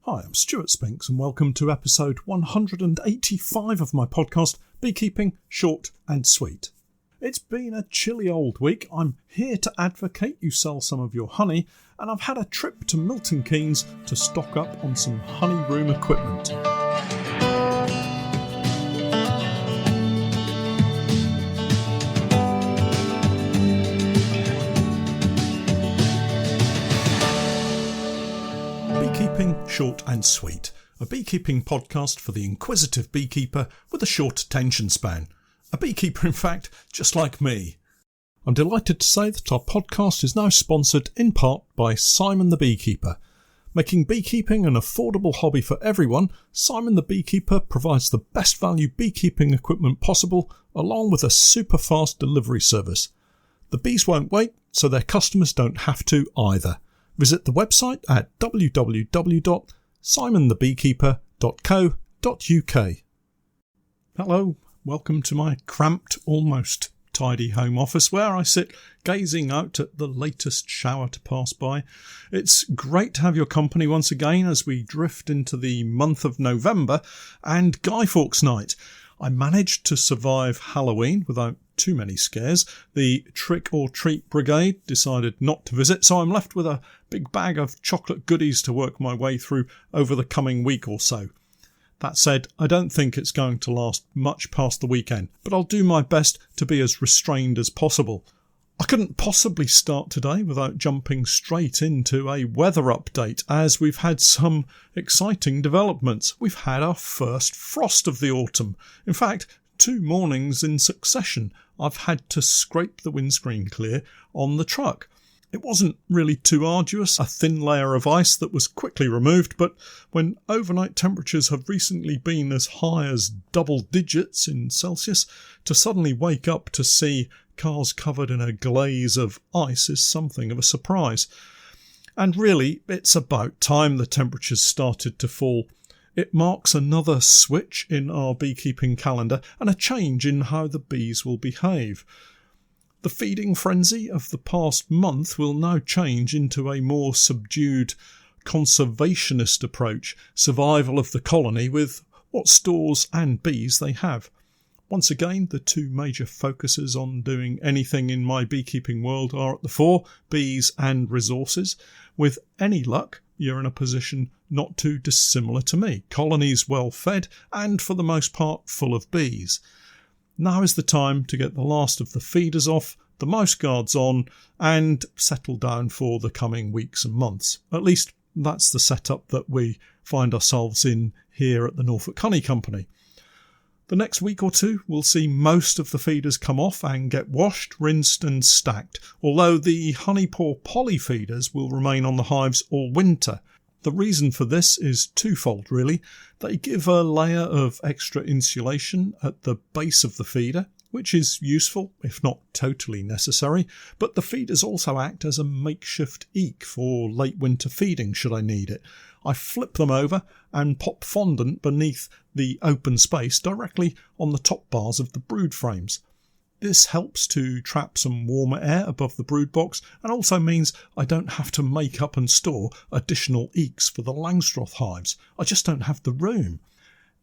Hi, I'm Stewart Spinks and welcome to episode 185 of my podcast, Beekeeping Short and Sweet. It's been a chilly old week. I'm here to advocate you sell some of your honey, and I've had a trip to Milton Keynes to stock up on some honey room equipment. Beekeeping Short and Sweet, a beekeeping podcast for the inquisitive beekeeper with a short attention span. A beekeeper, in fact, just like me. I'm delighted to say that our podcast is now sponsored in part by Simon the Beekeeper. Making beekeeping an affordable hobby for everyone, Simon the Beekeeper provides the best value beekeeping equipment possible, along with a super fast delivery service. The bees won't wait, so their customers don't have to either. Visit the website at www.simonthebeekeeper.co.uk. Hello, welcome to my cramped, almost tidy home office where I sit gazing out at the latest shower to pass by. It's great to have your company once again as we drift into the month of November and Guy Fawkes Night. I managed to survive Halloween without too many scares. The trick or treat brigade decided not to visit, so I'm left with a big bag of chocolate goodies to work my way through over the coming week or so. That said, I don't think it's going to last much past the weekend, but I'll do my best to be as restrained as possible. I couldn't possibly start today without jumping straight into a weather update, as we've had some exciting developments. We've had our first frost of the autumn. In fact, 2 mornings in succession I've had to scrape the windscreen clear on the truck. It wasn't really too arduous, a thin layer of ice that was quickly removed, but when overnight temperatures have recently been as high as double digits in Celsius, to suddenly wake up to see cars covered in a glaze of ice is something of a surprise. And really, it's about time the temperatures started to fall. It marks another switch in our beekeeping calendar and a change in how the bees will behave. The feeding frenzy of the past month will now change into a more subdued, conservationist approach, survival of the colony with what stores and bees they have. Once again, the 2 major focuses on doing anything in my beekeeping world are at the fore, bees and resources. With any luck, you're in a position not too dissimilar to me. Colonies well fed and, for the most part, full of bees. Now is the time to get the last of the feeders off, the mouse guards on, and settle down for the coming weeks and months. At least that's the setup that we find ourselves in here at the Norfolk Honey Company. The next week or 2 will see most of the feeders come off and get washed, rinsed and stacked, although the honey pour poly feeders will remain on the hives all winter. The reason for this is twofold really. They give a layer of extra insulation at the base of the feeder, which is useful, if not totally necessary, but the feeders also act as a makeshift eek for late winter feeding should I need it. I flip them over and pop fondant beneath the open space directly on the top bars of the brood frames. This helps to trap some warmer air above the brood box and also means I don't have to make up and store additional eeks for the Langstroth hives. I just don't have the room.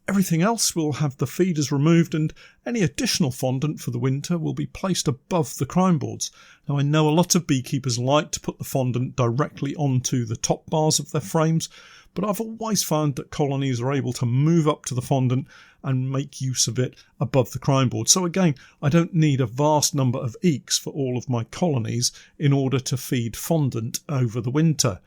Everything else will have the feeders removed and any additional fondant for the winter will be placed above the crime boards. Now I know a lot of beekeepers like to put the fondant directly onto the top bars of their frames, but I've always found that colonies are able to move up to the fondant and make use of it above the crime board. So again, I don't need a vast number of eeks for all of my colonies in order to feed fondant over the winter.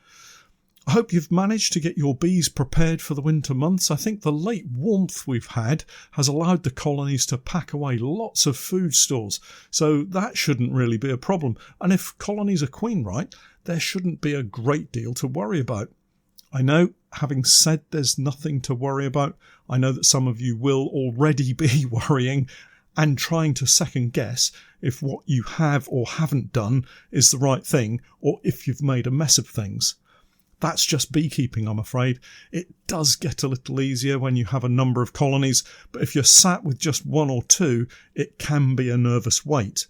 I hope you've managed to get your bees prepared for the winter months. I think the late warmth we've had has allowed the colonies to pack away lots of food stores, so that shouldn't really be a problem. And if colonies are queen right, there shouldn't be a great deal to worry about. I know, having said there's nothing to worry about, I know that some of you will already be worrying and trying to second guess if what you have or haven't done is the right thing or if you've made a mess of things. That's just beekeeping, I'm afraid. It does get a little easier when you have a number of colonies, but if you're sat with just 1 or 2, it can be a nervous wait.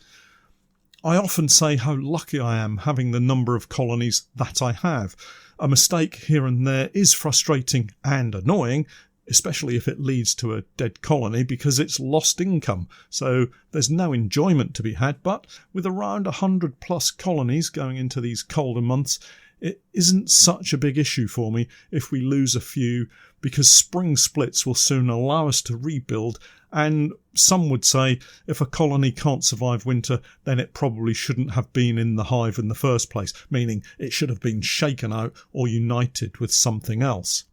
I often say how lucky I am having the number of colonies that I have. A mistake here and there is frustrating and annoying, especially if it leads to a dead colony, because it's lost income, so there's no enjoyment to be had. But with around 100 plus colonies going into these colder months, it isn't such a big issue for me if we lose a few, because spring splits will soon allow us to rebuild, and some would say if a colony can't survive winter, then it probably shouldn't have been in the hive in the first place, meaning it should have been shaken out or united with something else.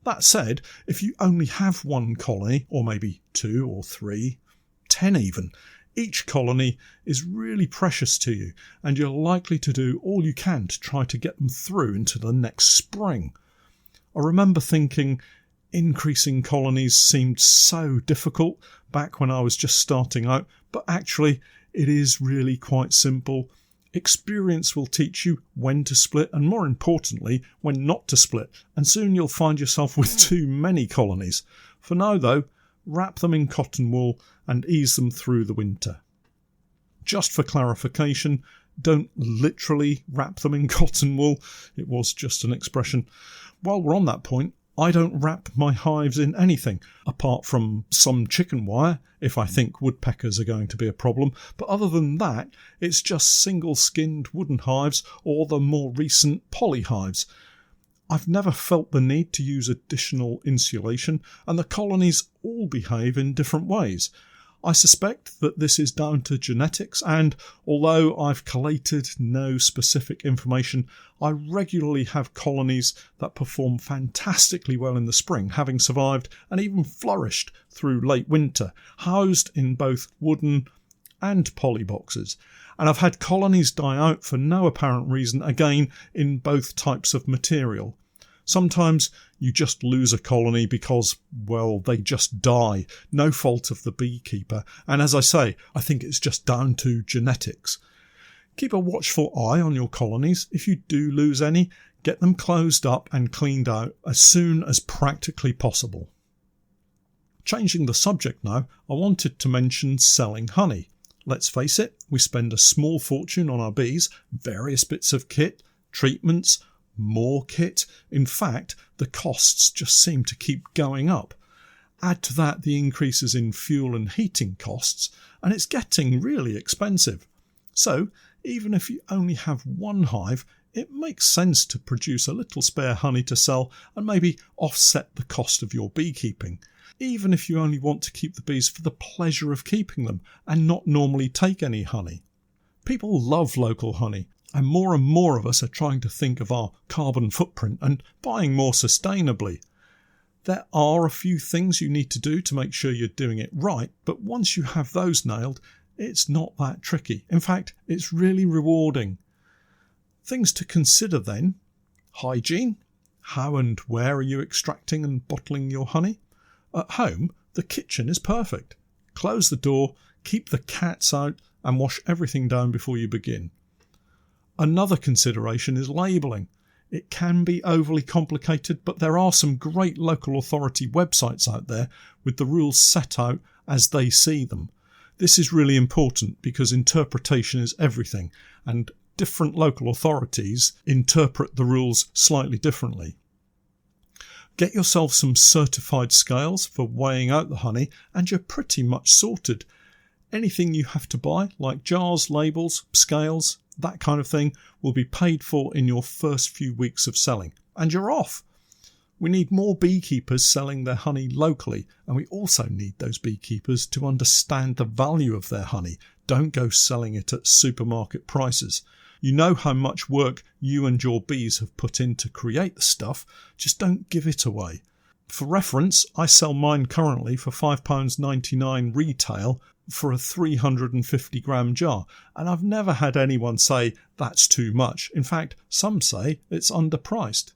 That said, if you only have one colony, or maybe 2 or 3, 10 even, each colony is really precious to you, and you're likely to do all you can to try to get them through into the next spring. I remember thinking increasing colonies seemed so difficult back when I was just starting out, but actually it is really quite simple. Experience will teach you when to split, and more importantly, when not to split, and soon you'll find yourself with too many colonies. For now though, wrap them in cotton wool and ease them through the winter. Just for clarification, don't literally wrap them in cotton wool. It was just an expression. While we're on that point, I don't wrap my hives in anything, apart from some chicken wire, if I think woodpeckers are going to be a problem. But other than that, it's just single-skinned wooden hives or the more recent poly hives. I've never felt the need to use additional insulation, and the colonies all behave in different ways. I suspect that this is down to genetics, and although I've collated no specific information, I regularly have colonies that perform fantastically well in the spring, having survived and even flourished through late winter, housed in both wooden and poly boxes. And I've had colonies die out for no apparent reason, again in both types of material. Sometimes you just lose a colony because, well, they just die, no fault of the beekeeper. And as I say, I think it's just down to genetics. Keep a watchful eye on your colonies. If you do lose any, get them closed up and cleaned out as soon as practically possible. Changing the subject now, I wanted to mention selling honey. Let's face it, we spend a small fortune on our bees, various bits of kit, treatments, more kit. In fact, the costs just seem to keep going up. Add to that the increases in fuel and heating costs, and it's getting really expensive. So, even if you only have one hive, it makes sense to produce a little spare honey to sell and maybe offset the cost of your beekeeping. Even if you only want to keep the bees for the pleasure of keeping them and not normally take any honey. People love local honey, and more of us are trying to think of our carbon footprint and buying more sustainably. There are a few things you need to do to make sure you're doing it right, but once you have those nailed, it's not that tricky. In fact, it's really rewarding. Things to consider then: hygiene. How and where are you extracting and bottling your honey? At home, the kitchen is perfect. Close the door, keep the cats out, and wash everything down before you begin. Another consideration is labelling. It can be overly complicated, but there are some great local authority websites out there with the rules set out as they see them. This is really important because interpretation is everything, and different local authorities interpret the rules slightly differently. Get yourself some certified scales for weighing out the honey and you're pretty much sorted. Anything you have to buy, like jars, labels, scales, that kind of thing, will be paid for in your first few weeks of selling, and you're off. We need more beekeepers selling their honey locally, and we also need those beekeepers to understand the value of their honey. Don't go selling it at supermarket prices. You know how much work you and your bees have put in to create the stuff, just don't give it away. For reference, I sell mine currently for £5.99 retail for a 350 gram jar, and I've never had anyone say that's too much. In fact, some say it's underpriced.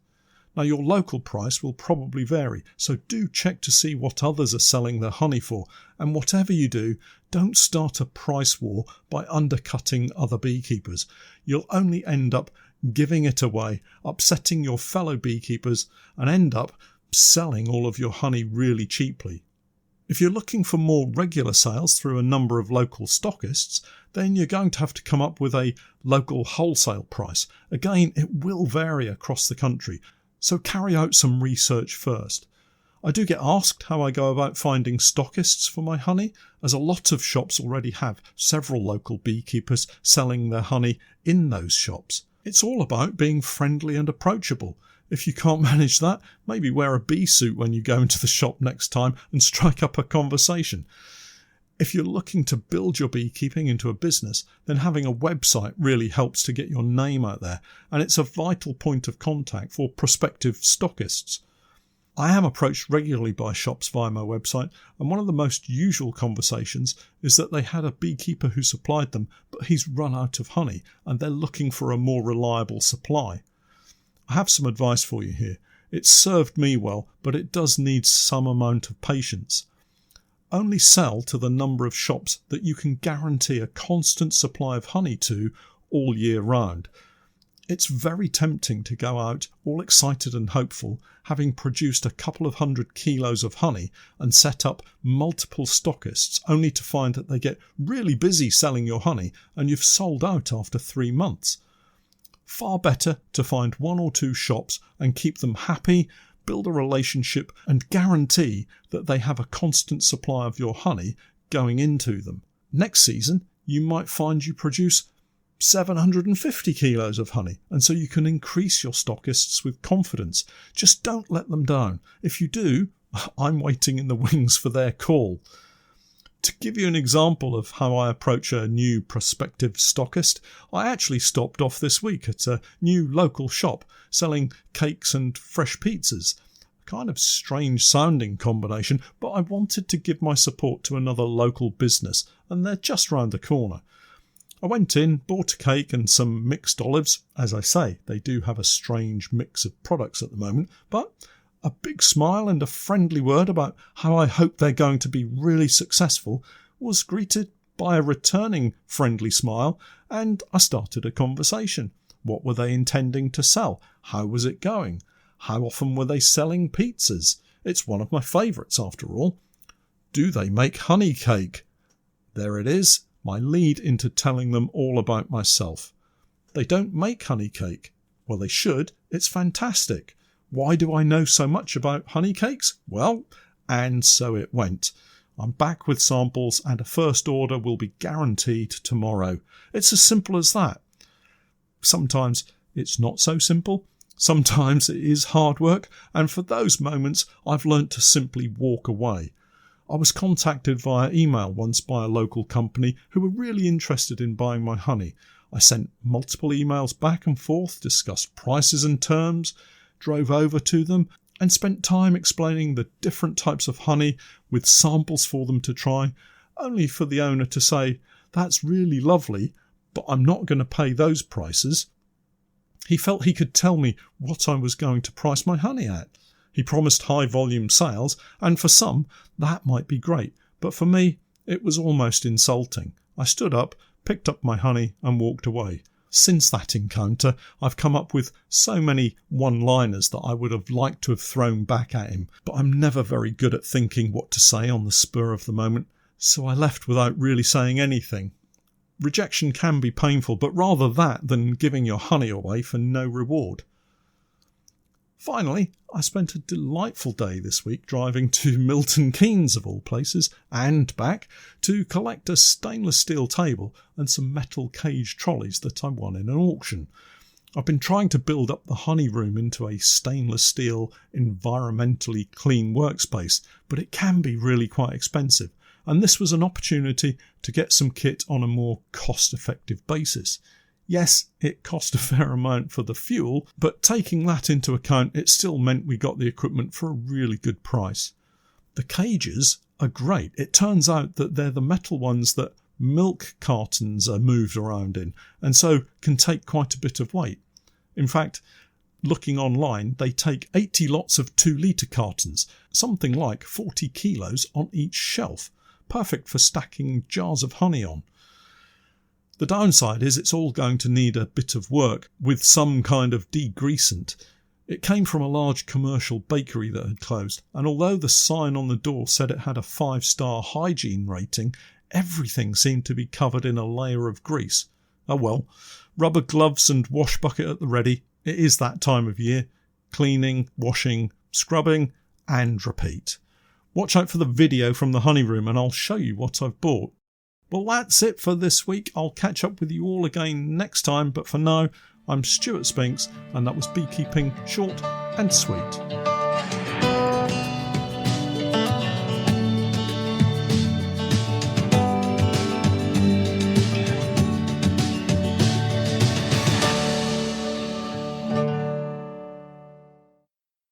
Now, your local price will probably vary, so do check to see what others are selling their honey for, and whatever you do, don't start a price war by undercutting other beekeepers. You'll only end up giving it away, upsetting your fellow beekeepers, and end up selling all of your honey really cheaply. If you're looking for more regular sales through a number of local stockists, then you're going to have to come up with a local wholesale price. Again, it will vary across the country, so carry out some research first. I do get asked how I go about finding stockists for my honey, as a lot of shops already have several local beekeepers selling their honey in those shops. It's all about being friendly and approachable. If you can't manage that, maybe wear a bee suit when you go into the shop next time and strike up a conversation. If you're looking to build your beekeeping into a business, then having a website really helps to get your name out there, and it's a vital point of contact for prospective stockists. I am approached regularly by shops via my website, and one of the most usual conversations is that they had a beekeeper who supplied them, but he's run out of honey and they're looking for a more reliable supply. I have some advice for you here. It's served me well, but it does need some amount of patience. Only sell to the number of shops that you can guarantee a constant supply of honey to all year round. It's very tempting to go out all excited and hopeful, having produced a couple of 100 kilos of honey, and set up multiple stockists, only to find that they get really busy selling your honey and you've sold out after 3 months. Far better to find 1 or 2 shops and keep them happy, build a relationship and guarantee that they have a constant supply of your honey going into them. Next season, you might find you produce 750 kilos of honey, and so you can increase your stockists with confidence. Just don't let them down. If you do, I'm waiting in the wings for their call. To give you an example of how I approach a new prospective stockist, I actually stopped off this week at a new local shop selling cakes and fresh pizzas. A kind of strange sounding combination, but I wanted to give my support to another local business, and they're just round the corner. I went in, bought a cake and some mixed olives. As I say, they do have a strange mix of products at the moment, but a big smile and a friendly word about how I hope they're going to be really successful was greeted by a returning friendly smile, and I started a conversation. What were they intending to sell? How was it going? How often were they selling pizzas? It's one of my favourites after all. Do they make honey cake? There it is. My lead into telling them all about myself. They don't make honey cake. Well, they should. It's fantastic. Why do I know so much about honey cakes? Well, and so it went. I'm back with samples and a first order will be guaranteed tomorrow. It's as simple as that. Sometimes it's not so simple. Sometimes it is hard work, and for those moments I've learnt to simply walk away. I was contacted via email once by a local company who were really interested in buying my honey. I sent multiple emails back and forth, discussed prices and terms, drove over to them and spent time explaining the different types of honey with samples for them to try, only for the owner to say, "That's really lovely, but I'm not going to pay those prices." He felt he could tell me what I was going to price my honey at. He promised high volume sales, and for some that might be great, but for me it was almost insulting. I stood up, picked up my honey and walked away. Since that encounter I've come up with so many one-liners that I would have liked to have thrown back at him, but I'm never very good at thinking what to say on the spur of the moment, so I left without really saying anything. Rejection can be painful, but rather that than giving your honey away for no reward. Finally, I spent a delightful day this week driving to Milton Keynes, of all places, and back to collect a stainless steel table and some metal cage trolleys that I won in an auction. I've been trying to build up the honey room into a stainless steel, environmentally clean workspace, but it can be really quite expensive, and this was an opportunity to get some kit on a more cost-effective basis. Yes, it cost a fair amount for the fuel, but taking that into account, it still meant we got the equipment for a really good price. The cages are great. It turns out that they're the metal ones that milk cartons are moved around in, and so can take quite a bit of weight. In fact, looking online, they take 80 lots of 2-litre cartons, something like 40 kilos on each shelf, perfect for stacking jars of honey on. The downside is it's all going to need a bit of work with some kind of degreasant. It came from a large commercial bakery that had closed, and although the sign on the door said it had a 5-star hygiene rating, everything seemed to be covered in a layer of grease. Oh well, rubber gloves and wash bucket at the ready. It is that time of year. Cleaning, washing, scrubbing, and repeat. Watch out for the video from the honey room and I'll show you what I've bought. Well, that's it for this week. I'll catch up with you all again next time, but for now, I'm Stewart Spinks, and that was Beekeeping Short and Sweet.